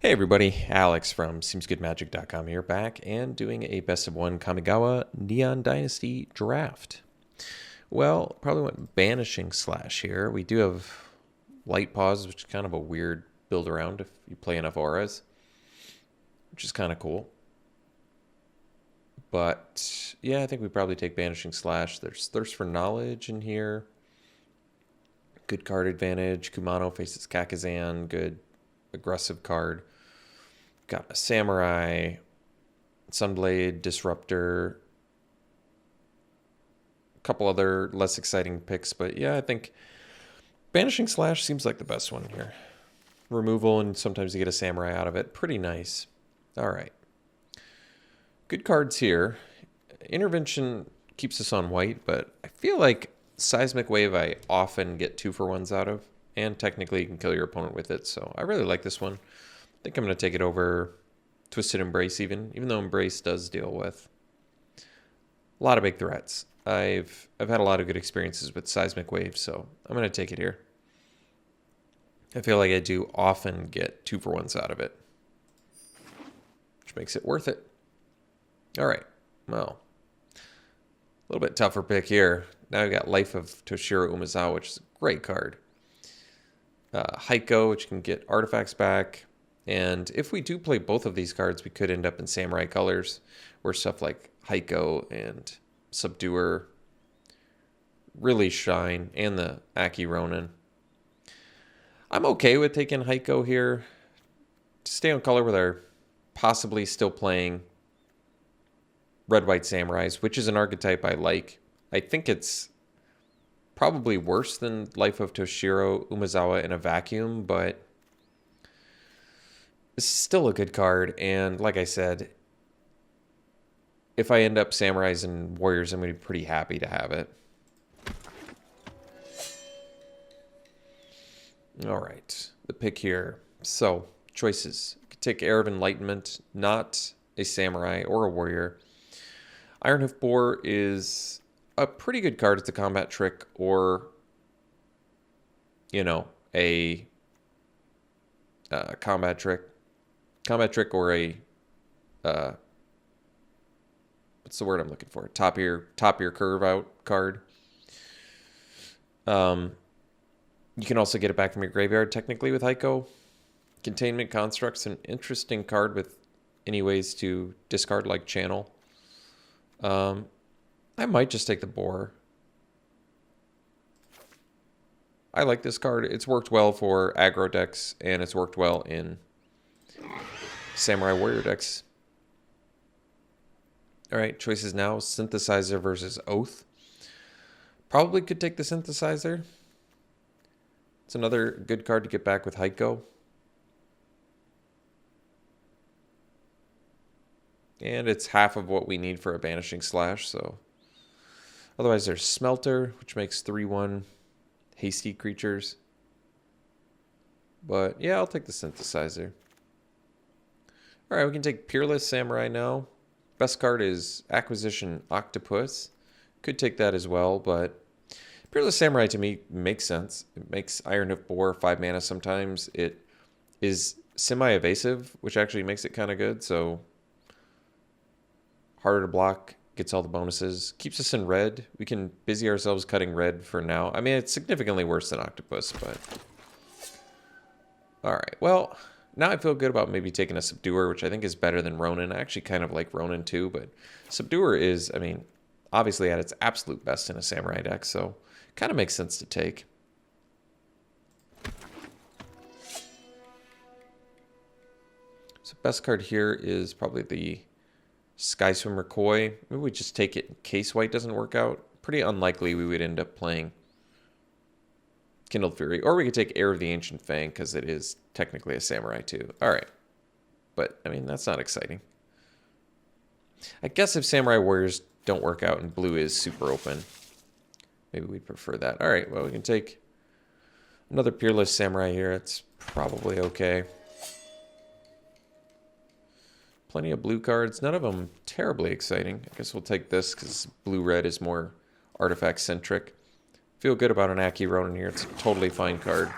Hey everybody, Alex from SeemsGoodMagic.com here, back and doing a best of one Kamigawa Neon Dynasty draft. Well, probably went Banishing Slash here. We do have Light Pause, which is kind of a weird build around if you play enough auras, which is kind of cool. But yeah, I think we probably take Banishing Slash. There's Thirst for Knowledge in here. Good card advantage. Kumano faces Kakazan. Good aggressive card. Got a Samurai, Sunblade, Disruptor, a couple other less exciting picks, but yeah, I think Banishing Slash seems like the best one here. Removal, and sometimes you get a Samurai out of it. Pretty nice. All right. Good cards here. Intervention keeps us on white, but I feel like Seismic Wave I often get 2-for-1s out of, and technically you can kill your opponent with it, so I really like this one. I think I'm going to take it over Twisted Embrace even though Embrace does deal with a lot of big threats. I've had a lot of good experiences with Seismic Wave, so I'm going to take it here. I feel like I do often get 2-for-1s out of it, which makes it worth it. All right, well, a little bit tougher pick here. Now we got Life of Toshiro Umezawa, which is a great card. Heiko, which can get artifacts back. And if we do play both of these cards, we could end up in Samurai colors, where stuff like Heiko and Subduer really shine, and the Aki Ronin. I'm okay with taking Heiko here to stay on color with our possibly still playing Red-White Samurais, which is an archetype I like. I think it's probably worse than Life of Toshiro Umezawa in a vacuum, but this is still a good card, and like I said, if I end up Samurais and Warriors, I'm going to be pretty happy to have it. All right, the pick here. So, choices. You could take Heir of Enlightenment, not a Samurai or a Warrior. Ironhoof Boar is a pretty good card. It's a combat trick, or, you know, a combat trick or a what's the word I'm looking for? Top ear curve out card. You can also get it back from your graveyard technically with Heiko. Containment Construct's an interesting card with any ways to discard, like Channel. I might just take the Boar. I like this card. It's worked well for aggro decks, and it's worked well in Samurai Warrior decks. All right, choices now. Synthesizer versus Oath. Probably could take the Synthesizer. It's another good card to get back with Heiko. And it's half of what we need for a Banishing Slash, so. Otherwise, there's Smelter, which makes 3/1 hasty creatures. But yeah, I'll take the Synthesizer. All right, we can take Peerless Samurai now. Best card is Acquisition Octopus. Could take that as well, but Peerless Samurai to me makes sense. It makes Ironhoof Boar 5 mana sometimes. It is semi-evasive, which actually makes it kind of good, so harder to block, gets all the bonuses, keeps us in red. We can busy ourselves cutting red for now. I mean, it's significantly worse than Octopus, but all right, well, now I feel good about maybe taking a Subduer, which I think is better than Ronin. I actually kind of like Ronin too, but Subduer is, I mean, obviously at its absolute best in a Samurai deck, so kind of makes sense to take. So best card here is probably the Sky Swimmer Koi. Maybe we just take it in case white doesn't work out. Pretty unlikely we would end up playing Kindled Fury. Or we could take Heir of the Ancient Fang, because it is technically a Samurai too. All right. But, I mean, that's not exciting. I guess if Samurai Warriors don't work out and blue is super open, maybe we'd prefer that. All right, well, we can take another Peerless Samurai here. It's probably okay. Plenty of blue cards. None of them terribly exciting. I guess we'll take this because blue-red is more artifact-centric. Feel good about an Aki Ronin here. It's a totally fine card.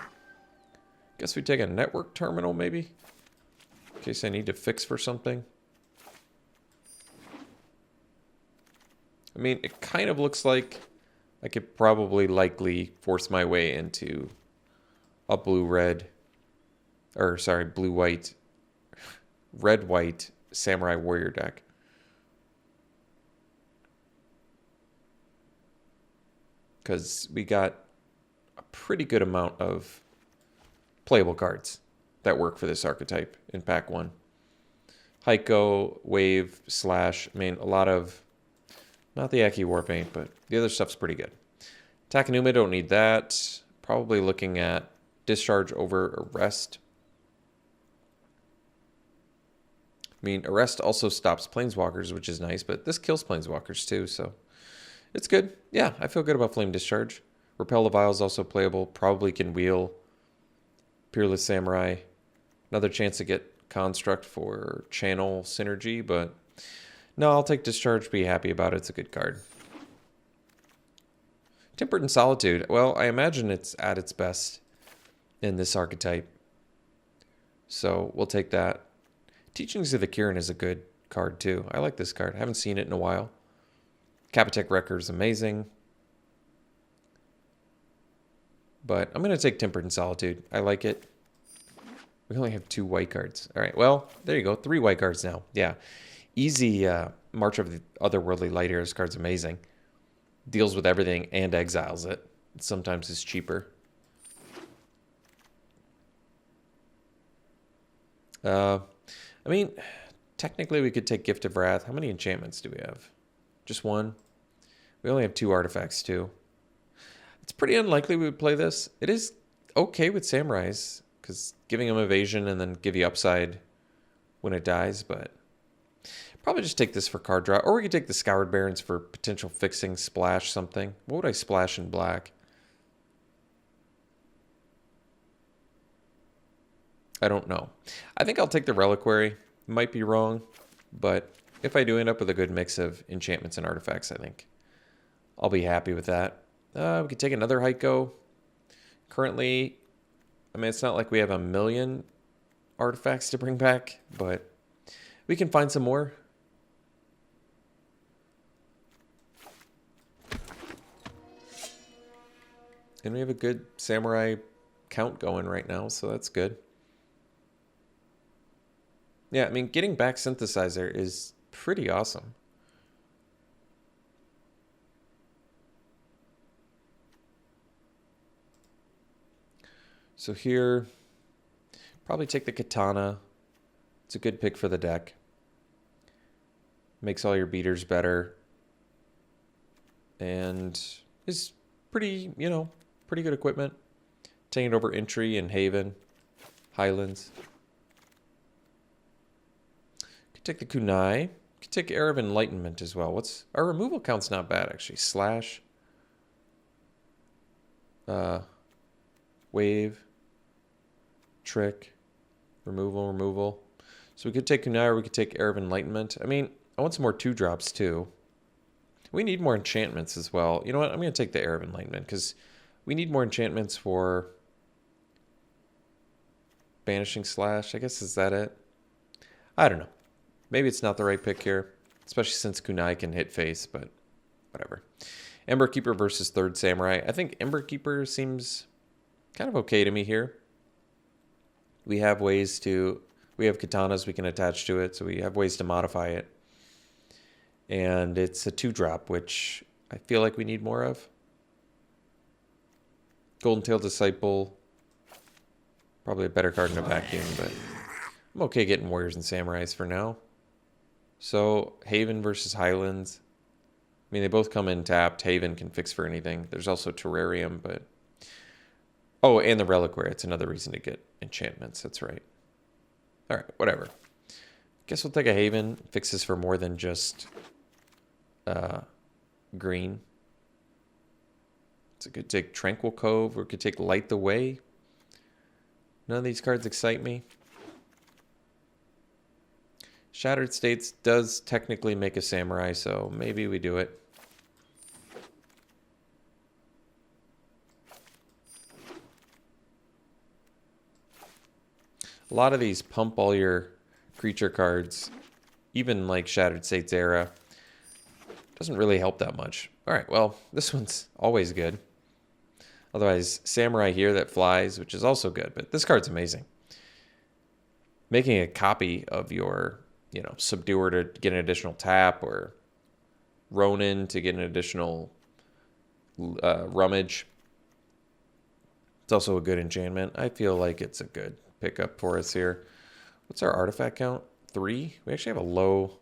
Guess we take a Network Terminal, maybe? in case I need to fix for something. I mean, it kind of looks like I could probably likely force my way into a blue-red, or sorry, blue-white, red-white Samurai Warrior deck. Because we got a pretty good amount of playable cards that work for this archetype in pack 1. Heiko, Wave, Slash, I mean, a lot of, not the Aki Warpaint, but the other stuff's pretty good. Takanuma, don't need that. Probably looking at Discharge over Arrest. I mean, Arrest also stops Planeswalkers, which is nice, but this kills Planeswalkers too, so it's good. Yeah, I feel good about Flame Discharge. Repel Levile is also playable. Probably can wheel Peerless Samurai. Another chance to get Construct for channel synergy, but no, I'll take Discharge. Be happy about it. It's a good card. Tempered in Solitude. Well, I imagine it's at its best in this archetype. So we'll take that. Teachings of the Kirin is a good card too. I like this card. I haven't seen it in a while. Capitec Wrecker is amazing. But I'm going to take Tempered in Solitude. I like it. We only have 2 white cards. All right, well, there you go. 3 white cards now. Yeah. Easy March of the Otherworldly Light Airs card's amazing. Deals with everything and exiles it. Sometimes it's cheaper. I mean, technically we could take Gift of Wrath. How many enchantments do we have? Just 1. We only have 2 artifacts too. It's pretty unlikely we would play this. It is okay with Samurais, because giving them evasion and then give you upside when it dies, but probably just take this for card draw. Or we could take the Scoured Barrens for potential fixing, splash something. What would I splash in black? I don't know. I think I'll take the Reliquary. Might be wrong, but if I do end up with a good mix of enchantments and artifacts, I think I'll be happy with that. We could take another Heiko. Currently, I mean, it's not like we have a million artifacts to bring back, but we can find some more. And we have a good Samurai count going right now, so that's good. Yeah, I mean, getting back Synthesizer is pretty awesome. So here, probably take the Katana. It's a good pick for the deck. Makes all your beaters better. And is pretty, you know, pretty good equipment. Taking it over Entry and Haven, Highlands. Could take the Kunai. Could take Era of Enlightenment as well. What's our removal count's not bad actually. Slash. Wave. Trick. Removal. So we could take Kunai or we could take Era of Enlightenment. I mean, I want some more 2-drops too. We need more enchantments as well. You know what? I'm going to take the Era of Enlightenment because we need more enchantments for Banishing Slash. I guess, is that it? I don't know. Maybe it's not the right pick here, especially since Kunai can hit face, but whatever. Ember Keeper versus 3rd Samurai. I think Ember Keeper seems kind of okay to me here. We have katanas we can attach to it, so we have ways to modify it. And it's a 2-drop, which I feel like we need more of. Golden Tail Disciple. Probably a better card in a vacuum, but I'm okay getting Warriors and Samurais for now. So, Haven versus Highlands. I mean, they both come in tapped. Haven can fix for anything. There's also Terrarium, but... Oh, and the Reliquary. It's another reason to get enchantments. That's right. All right, whatever. Guess we'll take a Haven. Fixes for more than just green. It's a good take Tranquil Cove, or we could take Light the Way. None of these cards excite me. Shattered States does technically make a Samurai, so maybe we do it. A lot of these pump all your creature cards, even like Shattered States Era, doesn't really help that much. All right, well, this one's always good. Otherwise, Samurai here that flies, which is also good, but this card's amazing. Making a copy of your, Subduer to get an additional tap, or Ronin to get an additional Rummage. It's also a good enchantment. I feel like it's a good pickup for us here. What's our artifact count? 3? We actually have a low,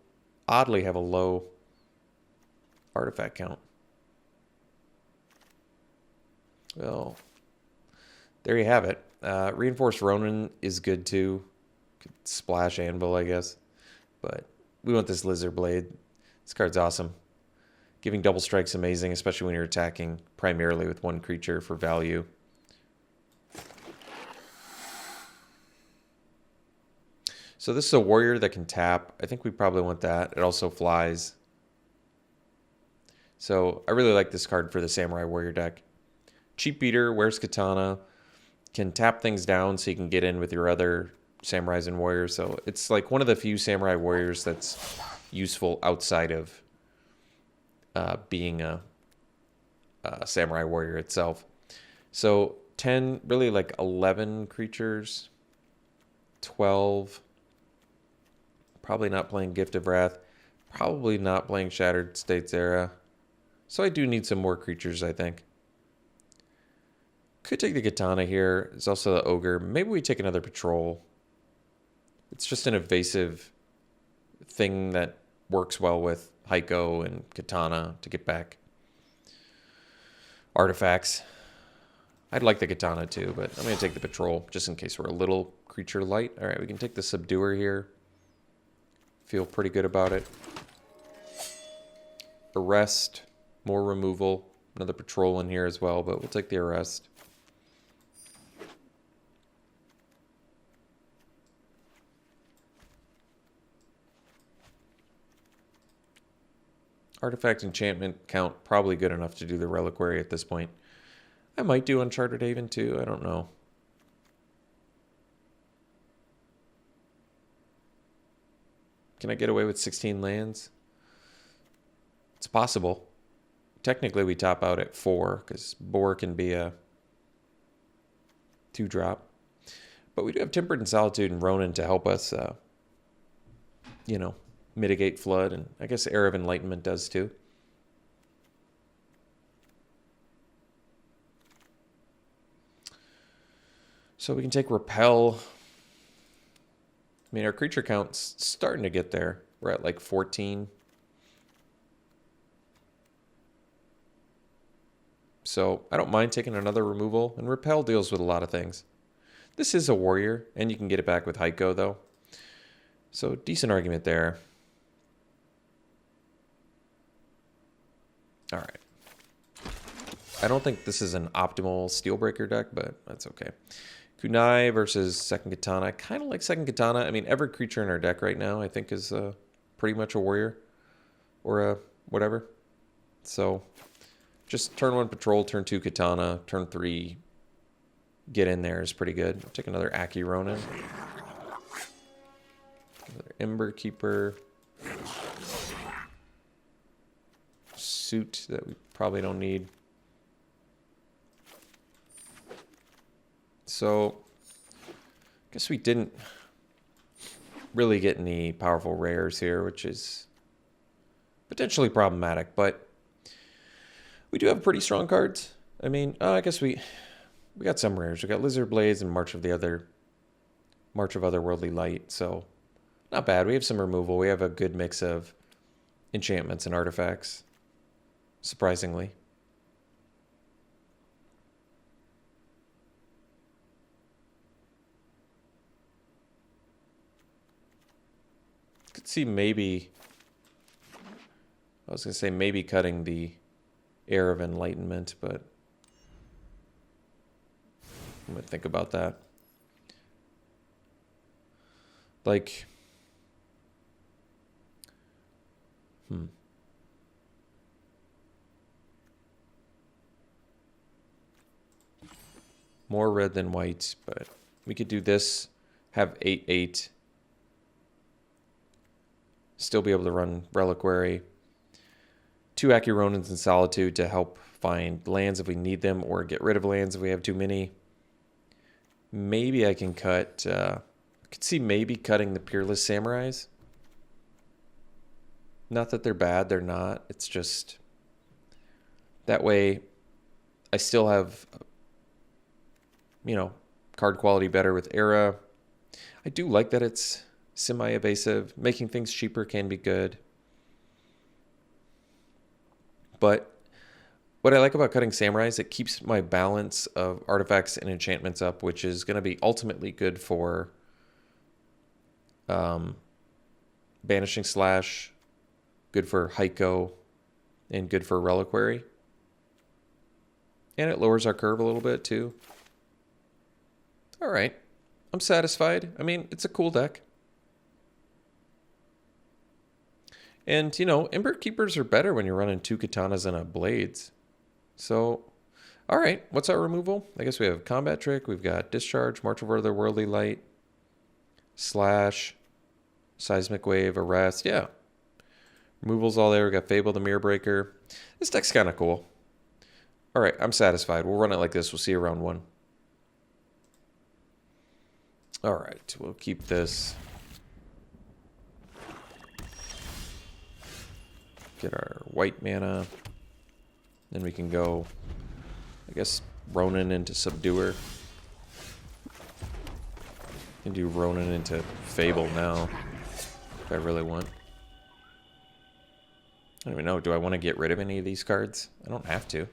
oddly have a low artifact count. Well, there you have it. Reinforced Ronin is good too. Could splash Anvil, I guess. But we want this Lizard Blade. This card's awesome. Giving double strike's amazing, especially when you're attacking primarily with one creature for value. So this is a warrior that can tap. I think we probably want that. It also flies. So I really like this card for the Samurai Warrior deck. Cheap beater, wears Katana, can tap things down so you can get in with your other Samurais and Warriors. So it's like one of the few Samurai Warriors that's useful outside of being a Samurai Warrior itself. So 10, really like 11 creatures, 12. Probably not playing Gift of Wrath. Probably not playing Shattered States Era. So I do need some more creatures, I think. Could take the Katana here. There's also the Ogre. Maybe we take another Patrol. It's just an evasive thing that works well with Heiko and Katana to get back artifacts. I'd like the Katana too, but I'm going to take the Patrol just in case we're a little creature light. All right, we can take the Subduer here. Feel pretty good about it. Arrest, more removal. Another Patrol in here as well, but we'll take the Arrest. Artifact enchantment count probably good enough to do the Reliquary at this point. I might do Uncharted Haven too, I don't know. Can I get away with 16 lands? It's possible. Technically we top out at 4 because Boar can be a 2-drop. But we do have Tempered and Solitude and Ronin to help us, mitigate Flood. And I guess Era of Enlightenment does too. So we can take Repel. I mean, our creature count's starting to get there. We're at like 14. So I don't mind taking another removal. And Repel deals with a lot of things. This is a warrior, and you can get it back with Heiko, though. So decent argument there. All right. I don't think this is an optimal Steelbreaker deck, but that's okay. Kunai versus Second Katana. I kind of like Second Katana. I mean, every creature in our deck right now, I think, is pretty much a warrior or a whatever. So just turn 1 Patrol, turn 2 Katana, turn 3 get in there is pretty good. I'll take another Aki Ronin. Another Ember Keeper. Suit that we probably don't need. So, I guess we didn't really get any powerful rares here, which is potentially problematic, but we do have pretty strong cards. I mean, I guess we got some rares. We got Lizard Blades and March of Otherworldly Light, so not bad. We have some removal. We have a good mix of enchantments and artifacts, surprisingly. Could see maybe, I was going to say maybe cutting the Era of Enlightenment, but I'm going to think about that. Like, more red than white, but we could do this, have 8/8. Still be able to run Reliquary. 2 Acuronins in Solitude to help find lands if we need them, or get rid of lands if we have too many. Maybe I can cut... I could see maybe cutting the Peerless Samurais. Not that they're bad, they're not. It's just... that way, I still have, you know, card quality better with Era. I do like that it's semi-evasive. Making things cheaper can be good. But what I like about cutting Samurais, it keeps my balance of artifacts and enchantments up, which is going to be ultimately good for Banishing Slash, good for Heiko, and good for Reliquary. And it lowers our curve a little bit too. All right. I'm satisfied. I mean, it's a cool deck. And, you know, Ember Keepers are better when you're running 2 Katanas and a Blades. So, all right. What's our removal? I guess we have Combat Trick. We've got Discharge, March over the Worldly Light, Slash, Seismic Wave, Arrest. Yeah. Removal's all there. We got Fable the Mirror Breaker. This deck's kind of cool. All right, I'm satisfied. We'll run it like this. We'll see you round 1. All right, we'll keep this. Get our white mana. Then we can go, I guess, Ronin into Subduer. Can do Ronin into Fable now, if I really want. I don't even know. Do I want to get rid of any of these cards? I don't have to.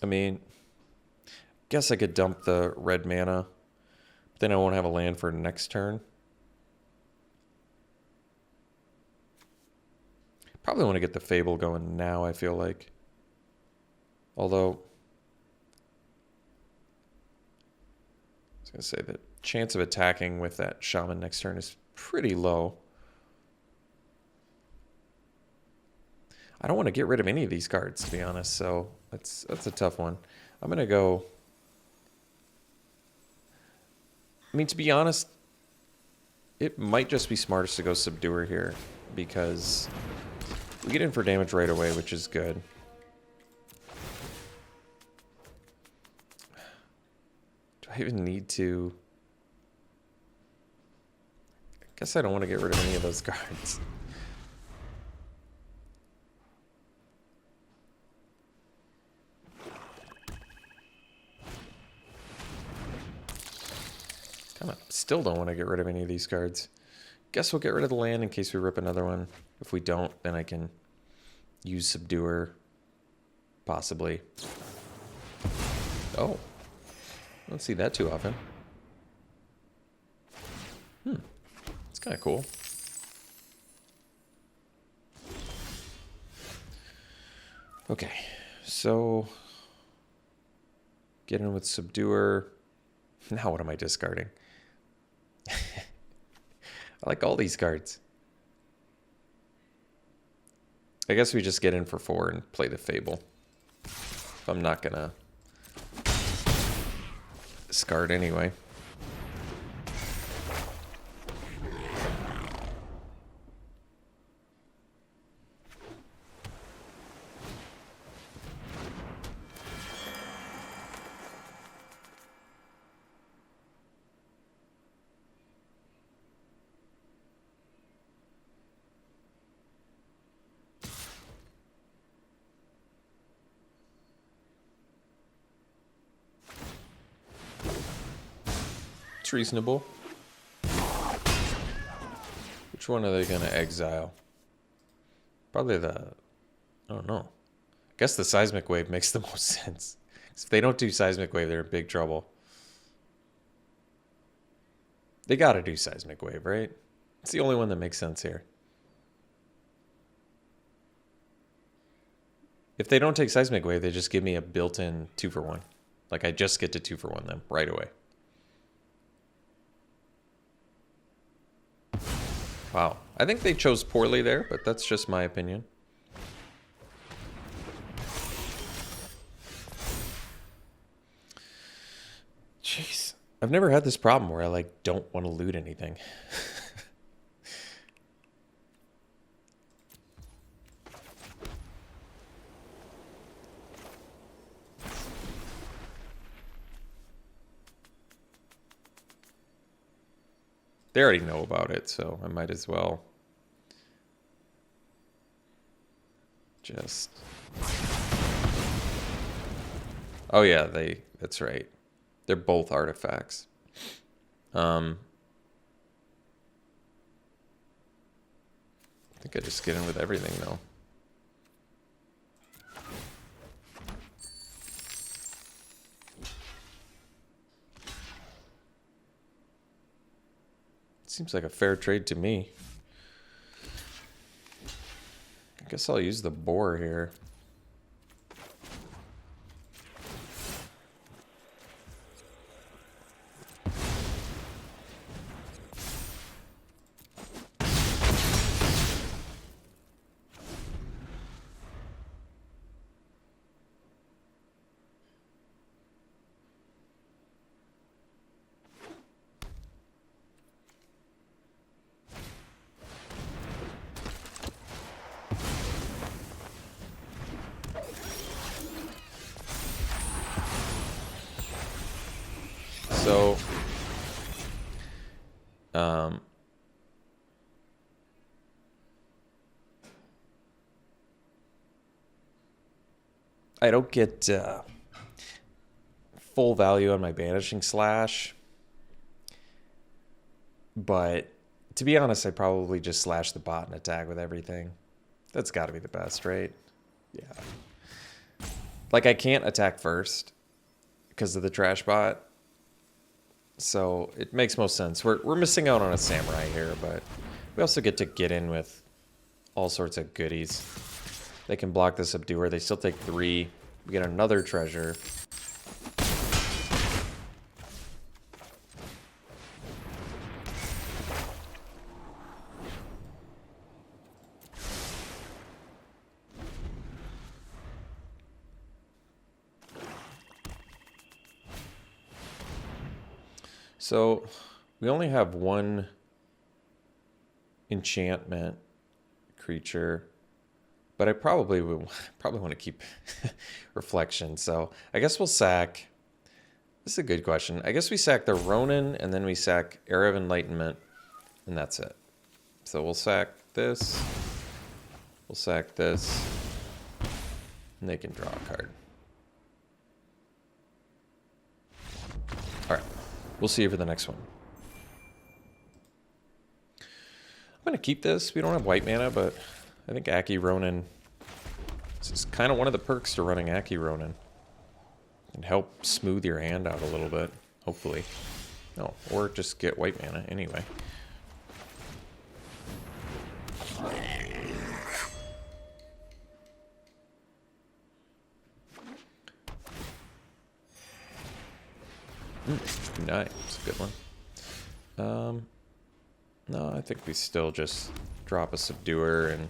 I mean, guess I could dump the red mana, but then I won't have a land for next turn. Probably want to get the Fable going now, I feel like. Although, I was going to say the chance of attacking with that Shaman next turn is pretty low. I don't want to get rid of any of these cards, to be honest, so that's a tough one. I'm going to go... I mean, to be honest, it might just be smartest to go Subduer here, because we get in for damage right away, which is good. Do I even need to... I guess I don't want to get rid of any of those cards. Still don't want to get rid of any of these cards. Guess we'll get rid of the land in case we rip another one. If we don't, then I can use Subduer. Possibly. Oh. I don't see that too often. It's kind of cool. Okay. So, get in with Subduer. Now what am I discarding? I like all these cards. I guess we just get in for 4 and play the Fable. If I'm not gonna discard anyway. It's reasonable. Which one are they going to exile? Probably the... I don't know. I guess the Seismic Wave makes the most sense. If they don't do Seismic Wave, they're in big trouble. They got to do Seismic Wave, right? It's the only one that makes sense here. If they don't take Seismic Wave, they just give me a built-in 2-for-1. Like, I just get to 2-for-1 them right away. Wow. I think they chose poorly there, but that's just my opinion. Jeez. I've never had this problem where I like don't want to loot anything. They already know about it, so I might as well just... Oh yeah, that's right. They're both artifacts. I think I just get in with everything though. Seems like a fair trade to me. I guess I'll use the boar here. So, I don't get full value on my Banishing Slash, but to be honest, I probably just slash the bot and attack with everything. That's got to be the best, right? Yeah. Like, I can't attack first because of the trash bot, so it makes most sense. We're missing out on a samurai here, but we also get in with all sorts of goodies. They can block the subduer. They still take 3. We get another treasure. So we only have one enchantment creature, but I probably want to keep reflection. So I guess we'll sack. This is a good question. I guess we sack the Ronin and then we sack Era of Enlightenment, and that's it. So we'll sack this. We'll sack this, and they can draw a card. All right. We'll see you for the next one. I'm going to keep this. We don't have white mana, but I think Aki Ronin... This is kind of one of the perks to running Aki Ronin. And help smooth your hand out a little bit, hopefully. No, or just get white mana anyway. Nice, a good one. No, I think we still just drop a subduer, and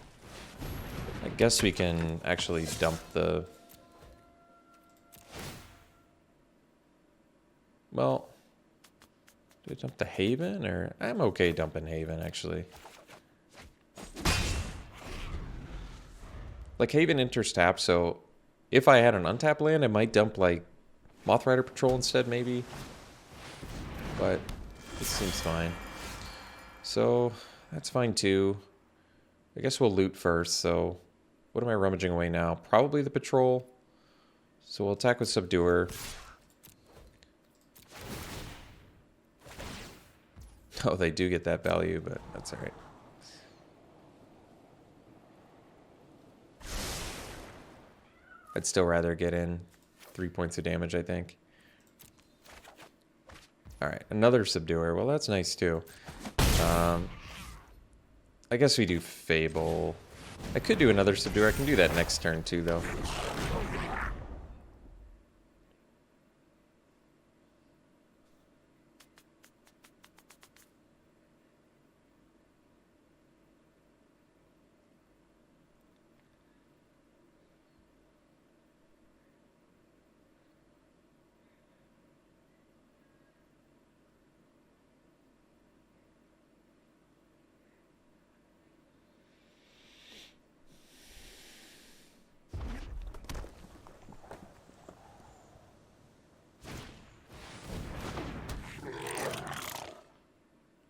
I guess we can actually dump the... Well, do we dump the Haven, or... I'm okay dumping Haven, actually. Like, Haven enters tap, so if I had an untapped land, I might dump, like, Mothrider Patrol instead, maybe. But this seems fine. So that's fine too. I guess we'll loot first. So what am I rummaging away now? Probably the patrol. So we'll attack with Subduer. Oh, they do get that value, but that's all right. I'd still rather get in 3 points of damage, I think. All right, another Subduer. Well, that's nice too. I guess we do Fable. I could do another Subduer. I can do that next turn too, though.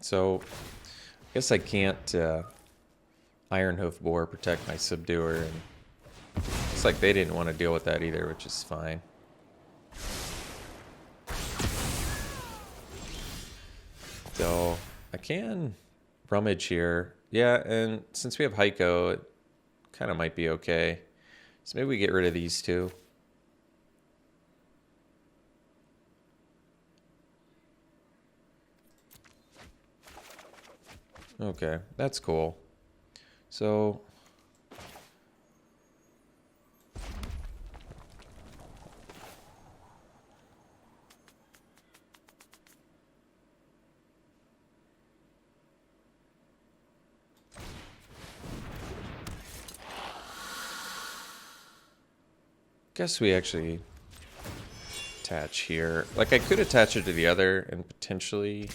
So I guess I can't Iron Hoof Boar protect my Subduer, and it's like they didn't want to deal with that either, which is fine. So I can rummage here. Yeah, and since we have Heiko, it kind of might be okay. So maybe we get rid of these two. Okay, that's cool. So guess we actually attach here. Like, I could attach it to the other and potentially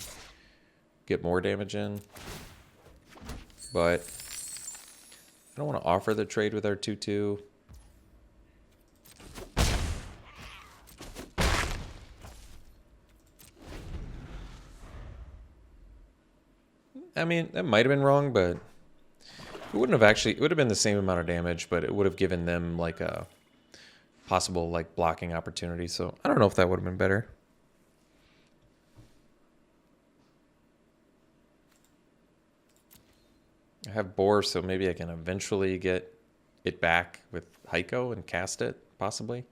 get more damage in, but I don't want to offer the trade with our 2/2. I mean, that might have been wrong, but it wouldn't have actually, it would have been the same amount of damage, but it would have given them like a possible like blocking opportunity. So I don't know if that would have been better. I have Boar, so maybe I can eventually get it back with Heiko and cast it, possibly.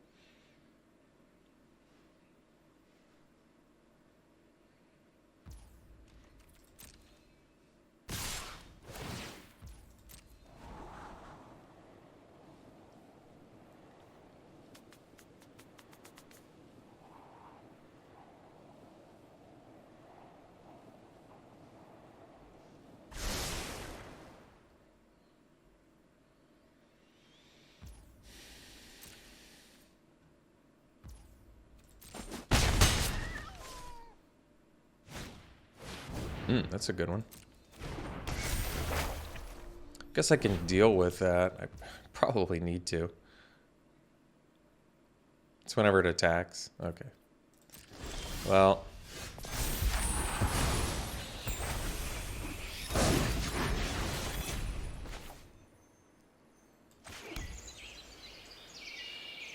That's a good one. Guess I can deal with that. I probably need to. It's whenever it attacks. Okay. Well.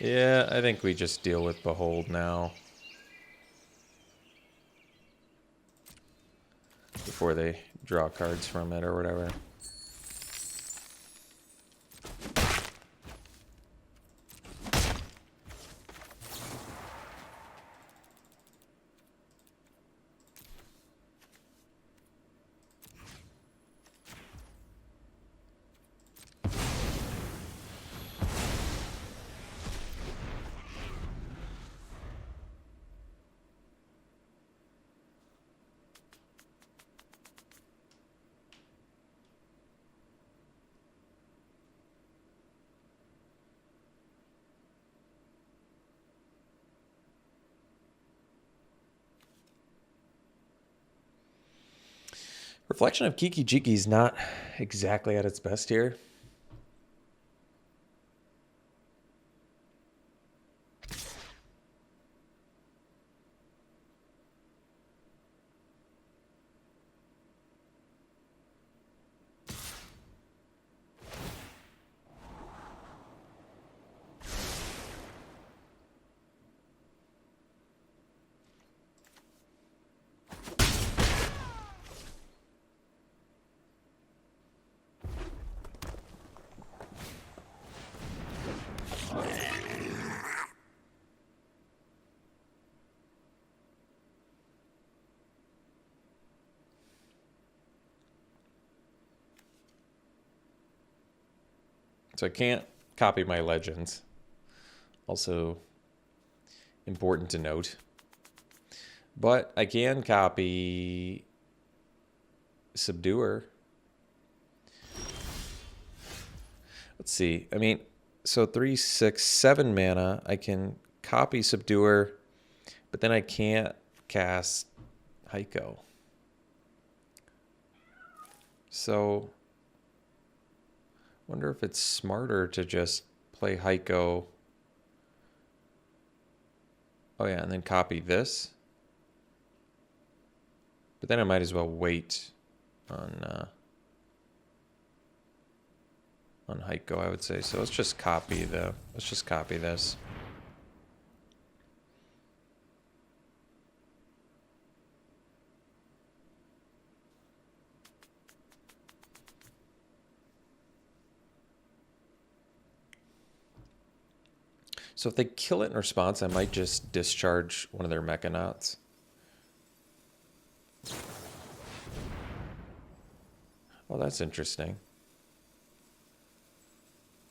Yeah, I think we just deal with Behold now. Before they draw cards from it or whatever. Reflection of Kiki Jiki is not exactly at its best here. So I can't copy my legends. Also important to note. But I can copy Subduer. Let's see. I mean, so 3, 6, 7 mana. I can copy Subduer, but then I can't cast Heiko. So wonder if it's smarter to just play Heiko. Oh yeah, and then copy this. But then I might as well wait on Heiko, I would say. So let's just copy this. So if they kill it in response, I might just discharge one of their Mechanauts. Oh, that's interesting.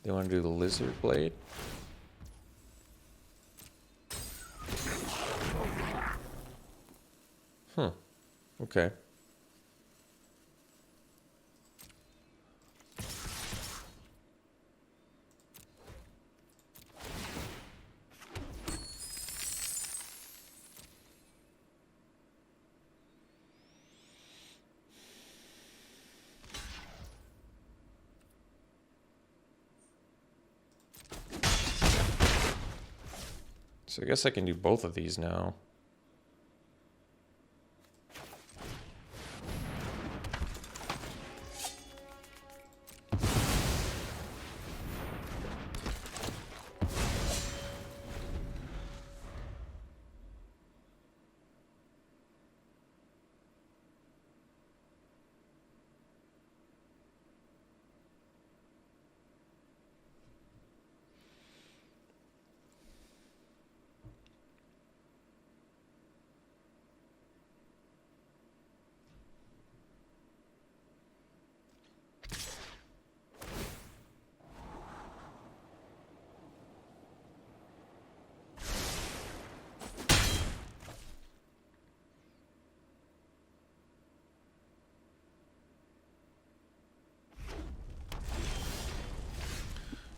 They want to do the Lizard Blade. Okay. So I guess I can do both of these now.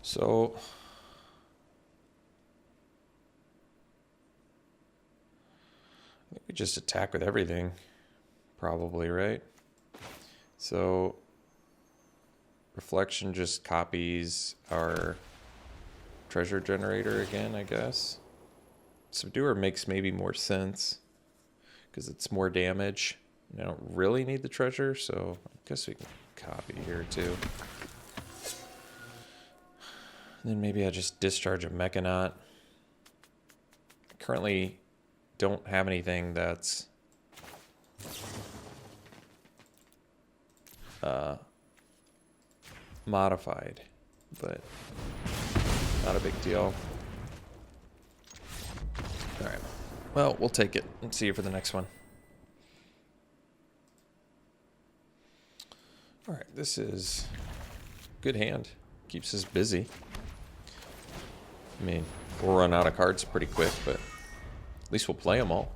So I think we just attack with everything, probably, right? So Reflection just copies our treasure generator again, I guess. Subduer makes maybe more sense because it's more damage. I don't really need the treasure, so I guess we can copy here too. Then maybe I just discharge a Mechanaut. Currently don't have anything that's modified, but not a big deal. All right. Well, we'll take it and see you for the next one. All right, this is good hand. Keeps us busy. I mean, we'll run out of cards pretty quick, but at least we'll play them all.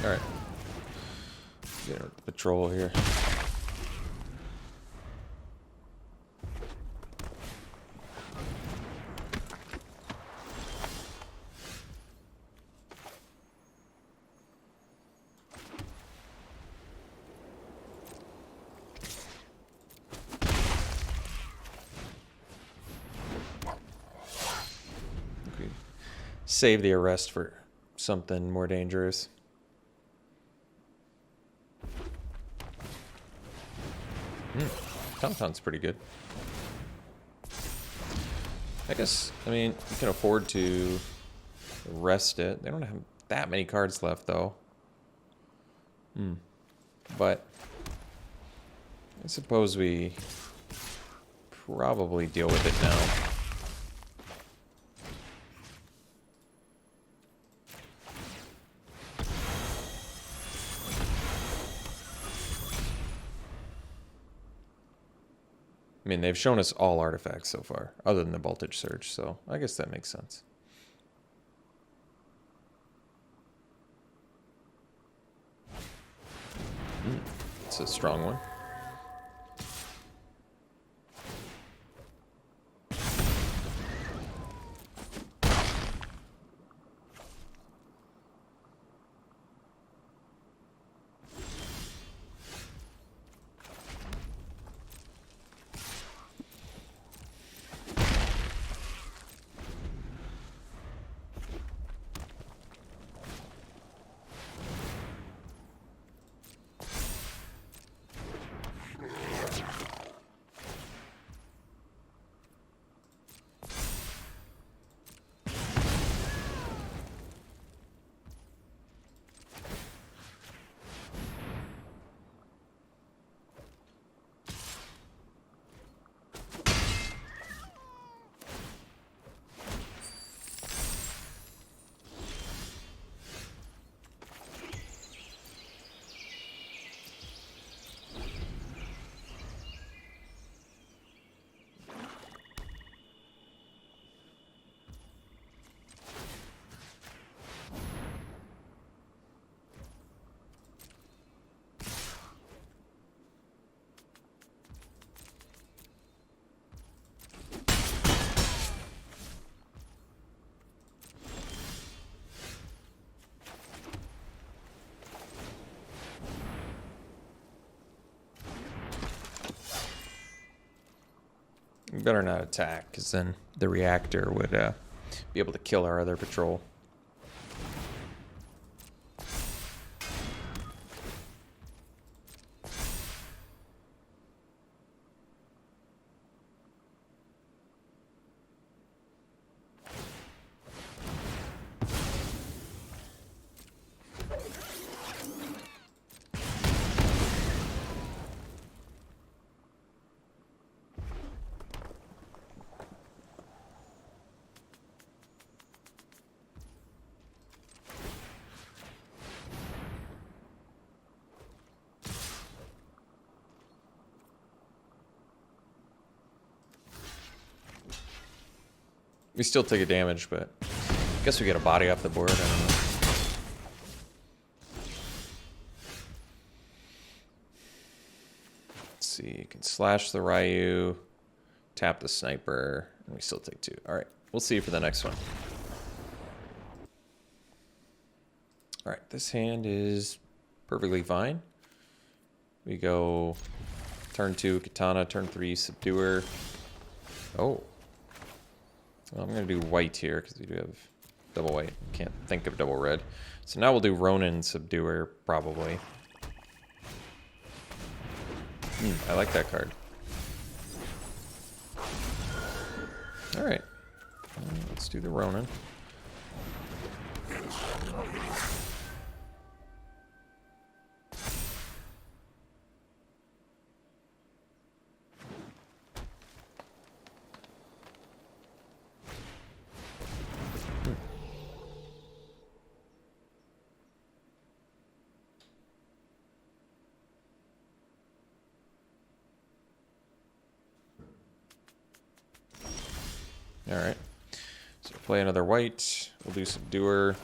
All right. Get the patrol here. Okay. Save the arrest for something more dangerous. Compound's pretty good. I guess, I mean, you can afford to rest it. They don't have that many cards left, though. But I suppose we probably deal with it now. mean, they've shown us all artifacts so far, other than the Voltage Surge, so I guess that makes sense. It's a strong one. We better not attack, because then the reactor would be able to kill our other patrol. We still take a damage, but I guess we get a body off the board. I don't know. Let's see. You can slash the Ryu, tap the sniper, and we still take 2. All right. We'll see you for the next one. All right. This hand is perfectly fine. We go turn 2, Katana, turn 3, Subduer. Oh. Well, I'm going to do white here because we do have double white. Can't think of double red. So now we'll do Ronin Subduer, probably. I like that card. Alright. Let's do the Ronin. Alright, so play another white, we'll do Subduer.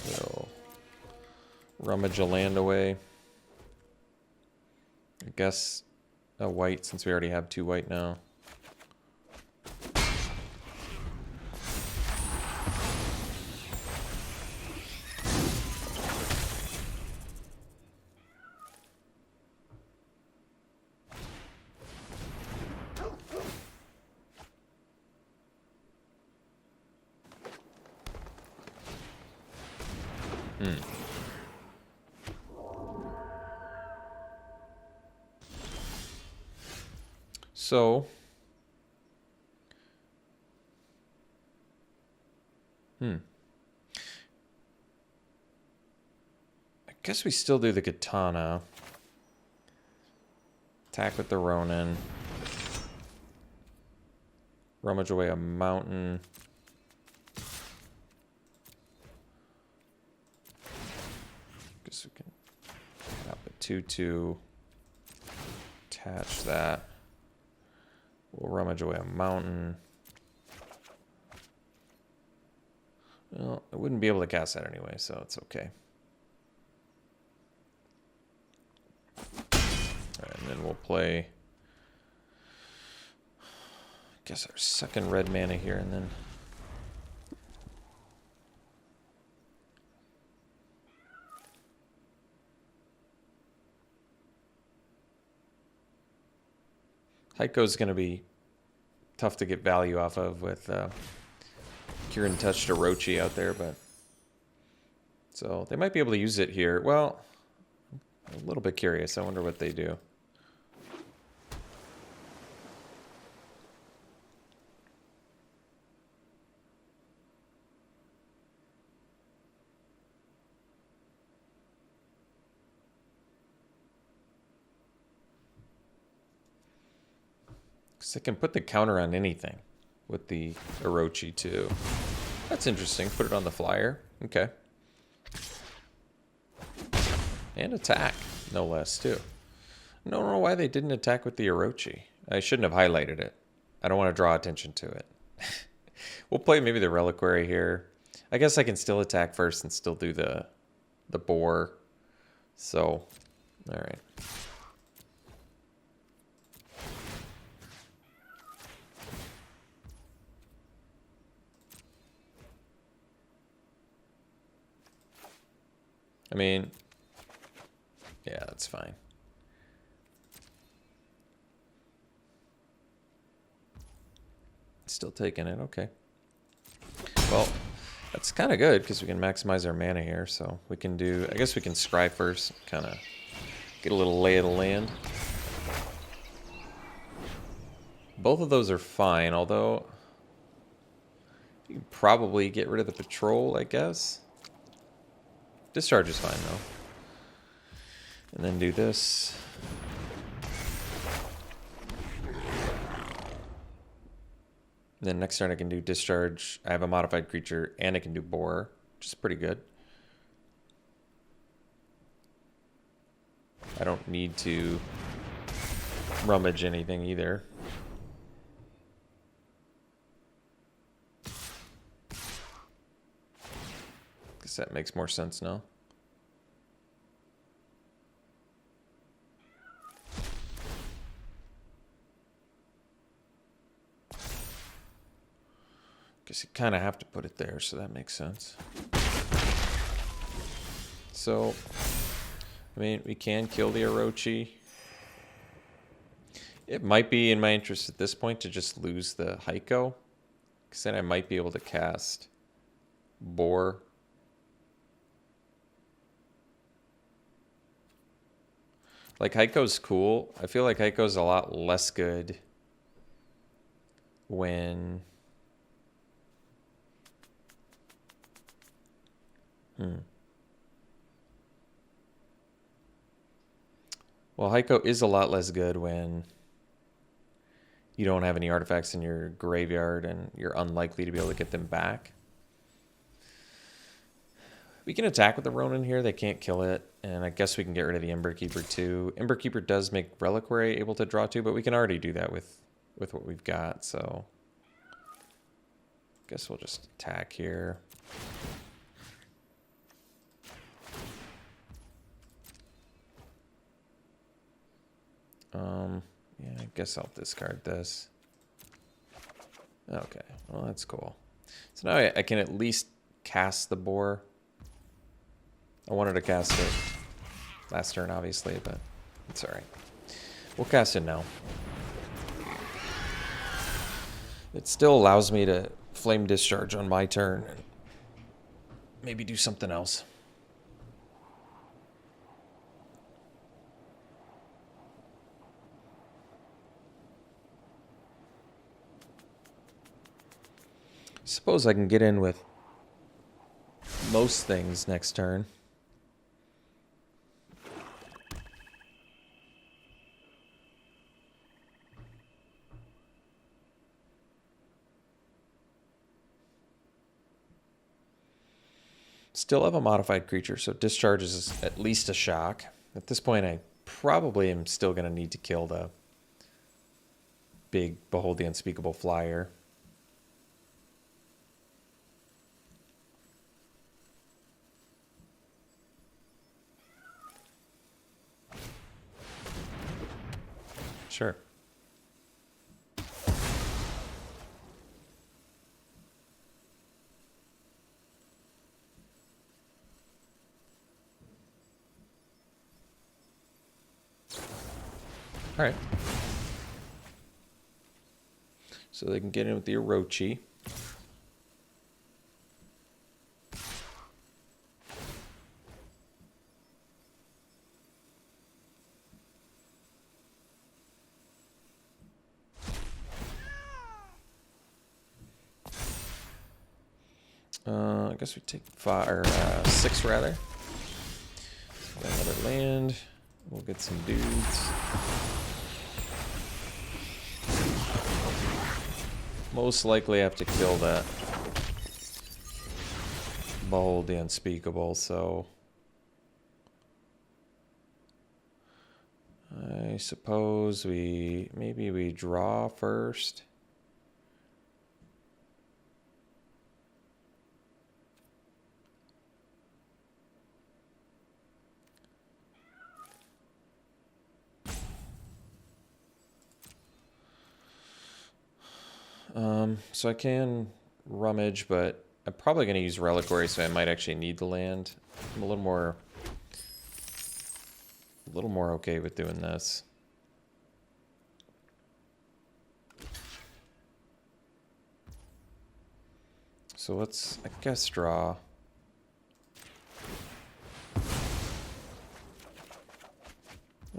We'll rummage a land away. I guess a white since we already have 2 white now. So, I guess we still do the Katana. Attack with the Ronin. Rummage away a mountain. Guess we can tap a 2/2. Catch that. We'll rummage away a mountain. Well, I wouldn't be able to cast that anyway, so it's okay. Alright, and then we'll play, I guess, our second red mana here, and then Heiko's going to be tough to get value off of with Kieran touched Orochi out there, but so they might be able to use it here. Well, I'm a little bit curious. I wonder what they do. Because they can put the counter on anything with the Orochi too. That's interesting. Put it on the flyer. Okay. And attack, no less, too. I don't know why they didn't attack with the Orochi. I shouldn't have highlighted it. I don't want to draw attention to it. We'll play maybe the Reliquary here. I guess I can still attack first and still do the boar. So, all right. I mean, yeah, that's fine. Still taking it, okay. Well, that's kind of good because we can maximize our mana here. So we can do, I guess we can scry first, kind of get a little lay of the land. Both of those are fine, although you can probably get rid of the patrol, I guess. Discharge is fine, though. And then do this. And then next turn I can do discharge. I have a modified creature, and I can do boar, which is pretty good. I don't need to rummage anything either. Guess that makes more sense now. Guess you kind of have to put it there, so that makes sense. So, I mean, we can kill the Orochi. It might be in my interest at this point to just lose the Heiko, because then I might be able to cast Boar. Like, Heiko's cool. I feel like Heiko's a lot less good when... Well, Heiko is a lot less good when you don't have any artifacts in your graveyard and you're unlikely to be able to get them back. We can attack with the Ronin here. They can't kill it. And I guess we can get rid of the Ember Keeper too. Ember Keeper does make Reliquary able to draw 2, but we can already do that with what we've got. So I guess we'll just attack here. Yeah, I guess I'll discard this. Okay, well, that's cool. So now I can at least cast the boar. I wanted to cast it last turn, obviously, but it's alright. We'll cast it now. It still allows me to flame discharge on my turn and maybe do something else. Suppose I can get in with most things next turn. Still have a modified creature, so discharge is at least a shock. At this point, I probably am still going to need to kill the big Behold the Unspeakable Flyer. Sure. All right. So they can get in with the Orochi. I guess we take 5 or 6 rather. Another land. We'll get some dudes. Most likely have to kill that Behold the Unspeakable, so I suppose maybe we draw first. So I can rummage, but I'm probably going to use Reliquary, so I might actually need the land. I'm a little more okay with doing this. So let's, I guess, draw.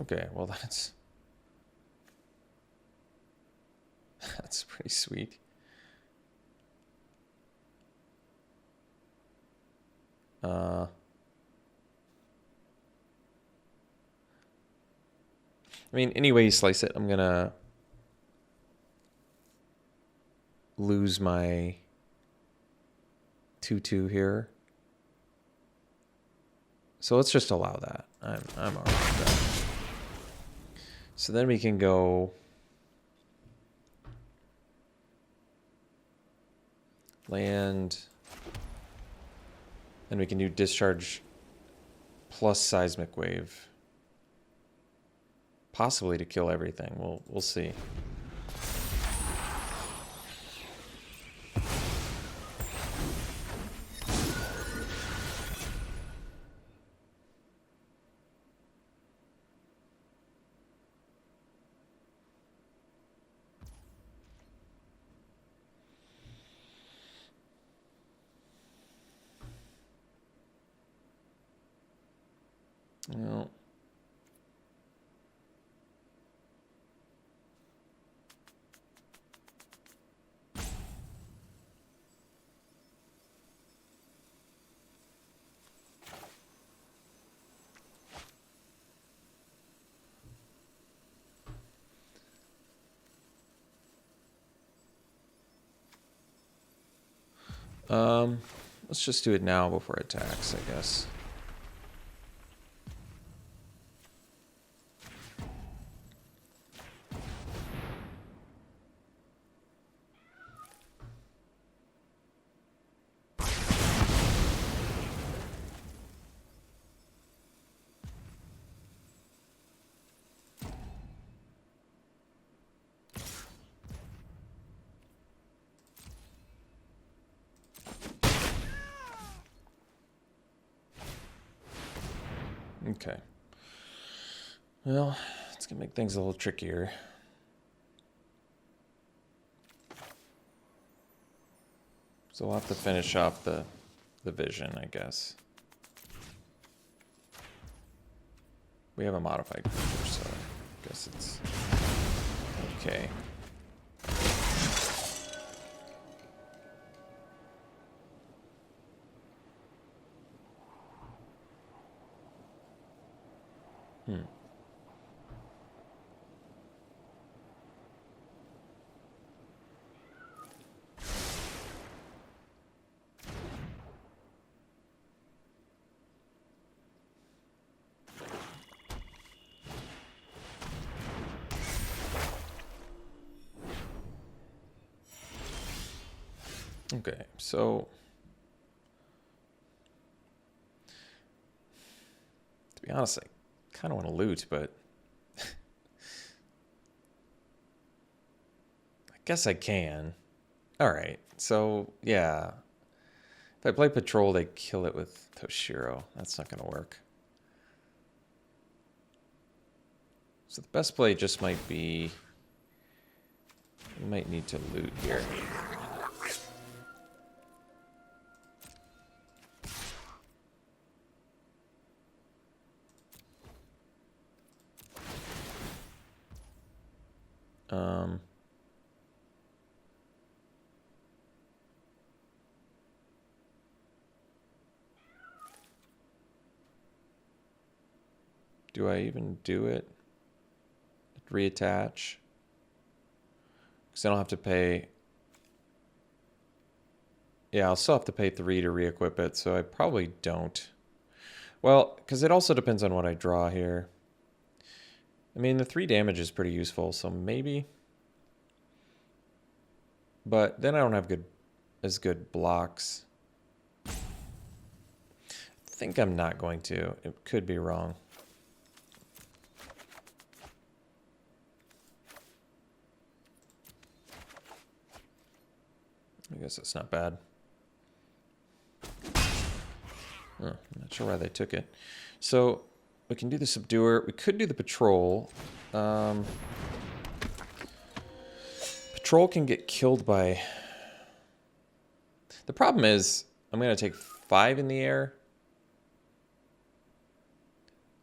Okay, well that's pretty sweet. I mean, any way you slice it, I'm gonna lose my 2/2 here. So let's just allow that. I'm alright with that. So then we can go land, and we can do discharge plus seismic wave, possibly to kill everything. We'll see. Well, let's just do it now before it attacks, I guess. Okay. Well, it's gonna make things a little trickier. So we'll have to finish off the vision, I guess. We have a modified creature, so I guess it's okay. Okay, so to be honest, I kind of want to loot, but I guess I can. All right, so yeah. If I play Patrol, they kill it with Toshiro. That's not going to work. So the best play just might be... We might need to loot here. Do I even do it? Reattach? Because I don't have to pay... Yeah, I'll still have to pay 3 to re-equip it, so I probably don't. Well, because it also depends on what I draw here. I mean, the 3 damage is pretty useful, so maybe. But then I don't have as good blocks. I think I'm not going to. It could be wrong. I guess that's not bad. Oh, I'm not sure why they took it. So we can do the Subduer. We could do the Patrol. Patrol can get killed by... The problem is I'm going to take 5 in the air.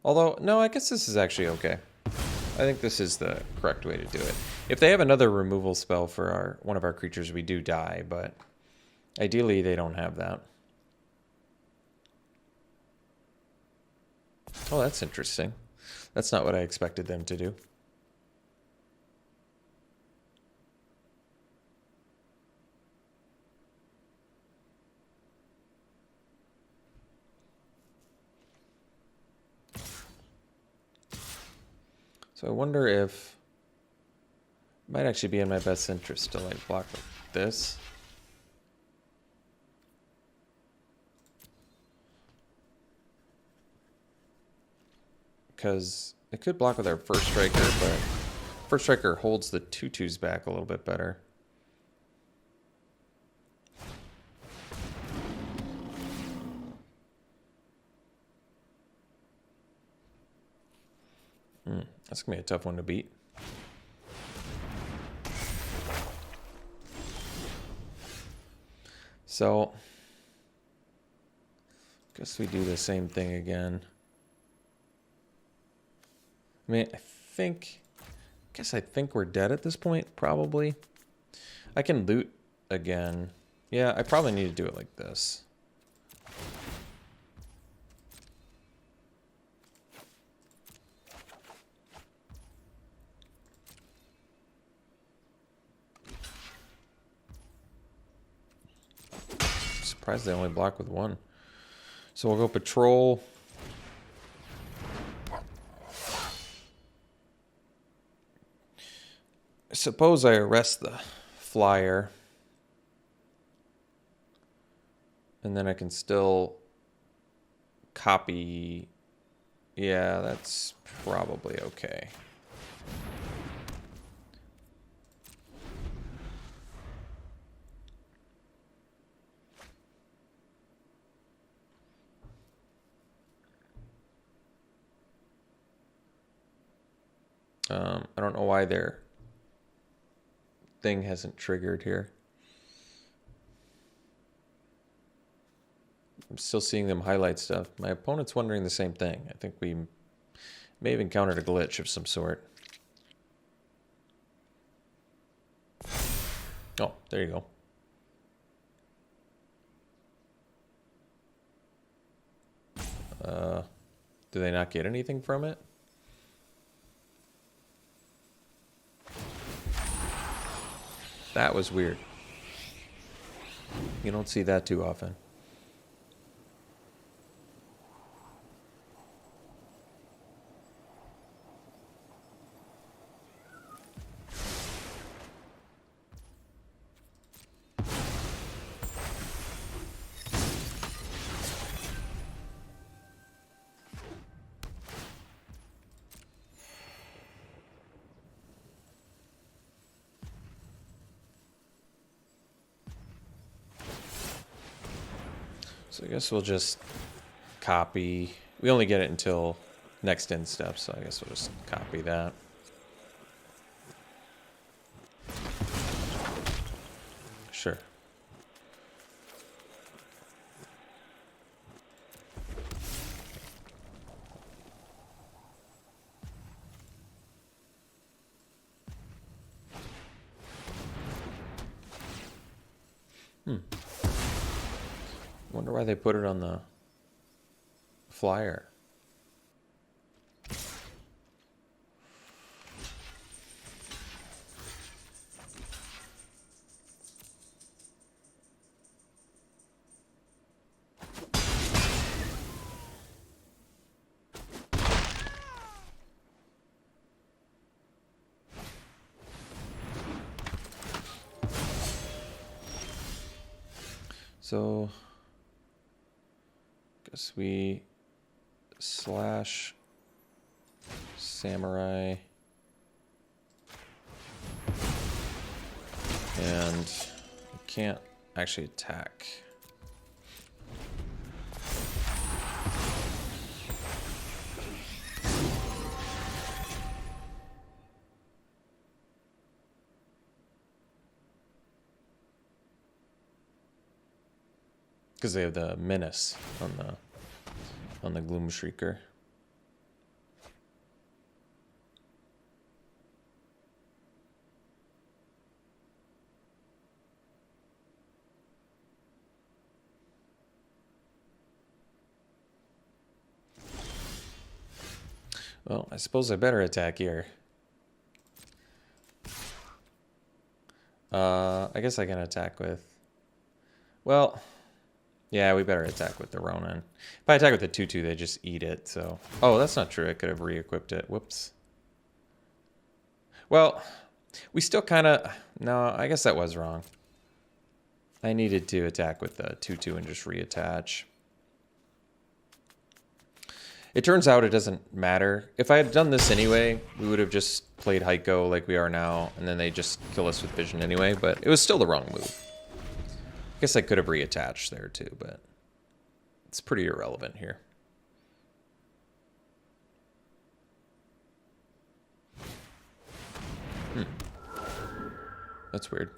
Although, no, I guess this is actually okay. I think this is the correct way to do it. If they have another removal spell for one of our creatures, we do die, but ideally they don't have that. Oh, that's interesting. That's not what I expected them to do. So I wonder if it might actually be in my best interest to like block with this. Because it could block with our first striker, but first striker holds the 2/2s back a little bit better. That's going to be a tough one to beat. So, guess we do the same thing again. I mean, I think we're dead at this point, probably. I can loot again. Yeah, I probably need to do it like this. Surprised they only block with 1. So we'll go Patrol. Suppose I arrest the flyer. And then I can still copy. Yeah, that's probably okay. I don't know why their thing hasn't triggered here. I'm still seeing them highlight stuff. My opponent's wondering the same thing. I think we may have encountered a glitch of some sort. Oh, there you go. Do they not get anything from it? That was weird. You don't see that too often. So I guess we'll just copy. We only get it until next end step, so I guess we'll just copy that. Sure. Wonder why they put it on the flyer. So guess we slash samurai and we can't actually attack. Because they have the menace on the Gloom Shrieker. Well, I suppose I better attack here. I guess I can attack with... Well... Yeah, we better attack with the Ronin. If I attack with the 2/2, they just eat it, so... Oh, that's not true. I could have re-equipped it. Whoops. Well, we still kind of... No, I guess that was wrong. I needed to attack with the 2/2 and just reattach. It turns out it doesn't matter. If I had done this anyway, we would have just played Heiko like we are now, and then they just kill us with Vision anyway, but it was still the wrong move. I guess I could have reattached there too, but it's pretty irrelevant here. That's weird.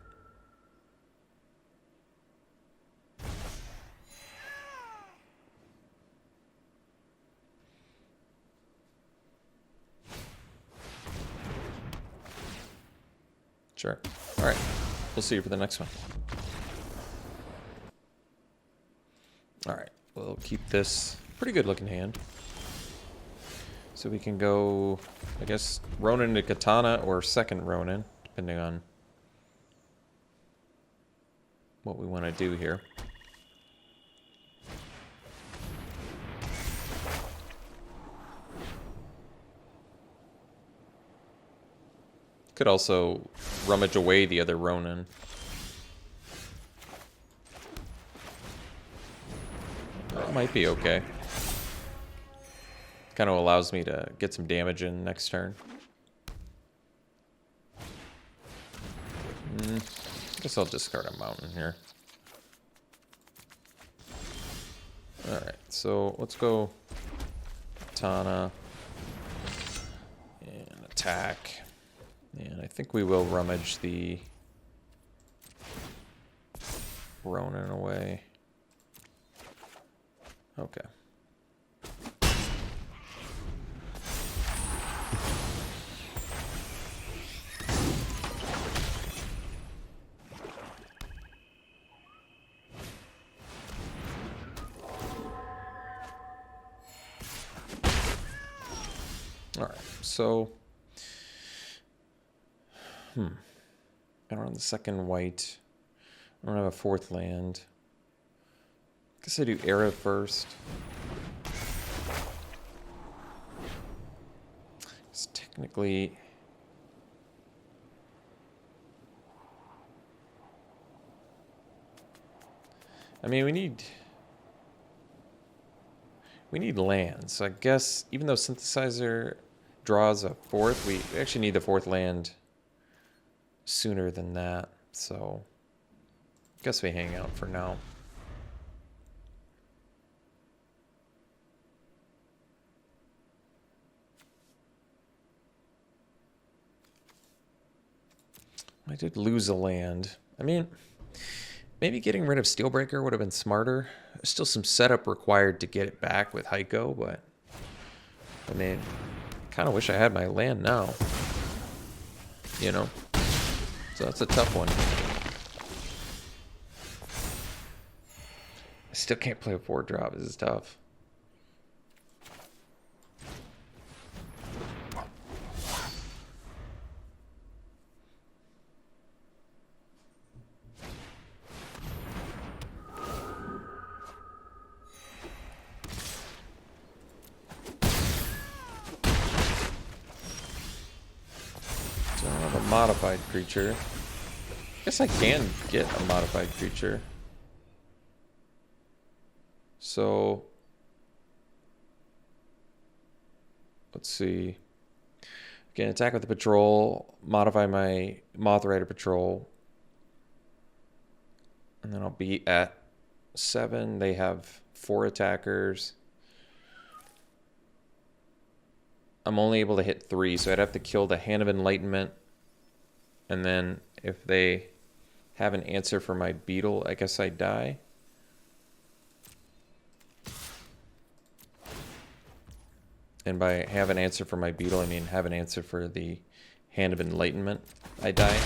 Sure. All right. We'll see you for the next one. All right, we'll keep this pretty good looking hand. So we can go, I guess, Ronin to Katana or second Ronin, depending on what we want to do here. Could also rummage away the other Ronin. That might be okay. Kind of allows me to get some damage in next turn. Guess I'll discard a mountain here. Alright, so let's go Katana and attack. And I think we will rummage the Ronin away. Okay. All right, so I don't have the second white. I don't have a fourth land. Guess I do Era first. It's technically... I mean, we need lands. So I guess even though Synthesizer draws a fourth, we actually need the fourth land sooner than that. So I guess we hang out for now. I did lose a land. I mean, maybe getting rid of Steelbreaker would have been smarter. There's still some setup required to get it back with Heiko, but I mean, kind of wish I had my land now. You know? So that's a tough one. I still can't play a 4-drop. This is tough. Modified creature. Guess I can get a modified creature. So let's see. Again, attack with the patrol, modify my Moth Rider patrol. And then I'll be at 7. They have 4 attackers. I'm only able to hit 3, so I'd have to kill the Hand of Enlightenment. And then if they have an answer for my beetle, I guess I die. And by have an answer for my beetle, I mean have an answer for the Hand of Enlightenment, I die.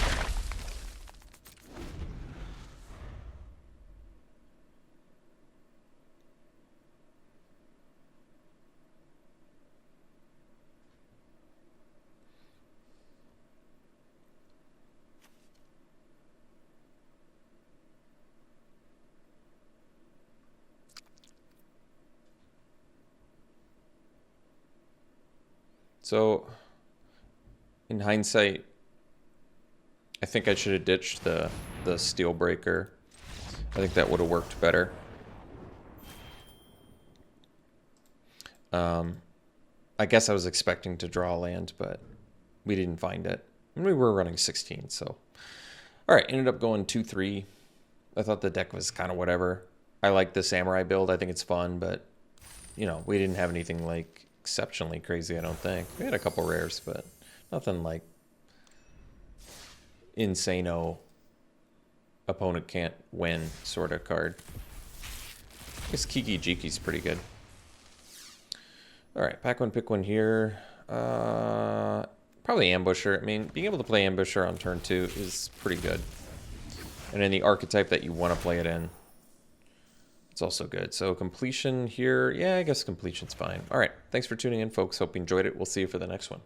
So, in hindsight, I think I should have ditched the Steelbreaker. I think that would have worked better. I guess I was expecting to draw a land, but we didn't find it. And we were running 16, so. Alright, ended up going 2-3. I thought the deck was kind of whatever. I like the Samurai build. I think it's fun, but, you know, we didn't have anything, like, exceptionally crazy, I don't think. We had a couple rares, but nothing like insano opponent can't win sort of card. I guess Kiki Jiki's pretty good. Alright, pack one, pick one here. Probably Ambusher. I mean, being able to play Ambusher on turn 2 is pretty good. And in the archetype that you want to play it in, it's also good. So completion here, yeah, I guess completion's fine. All right, thanks for tuning in, folks. Hope you enjoyed it. We'll see you for the next one.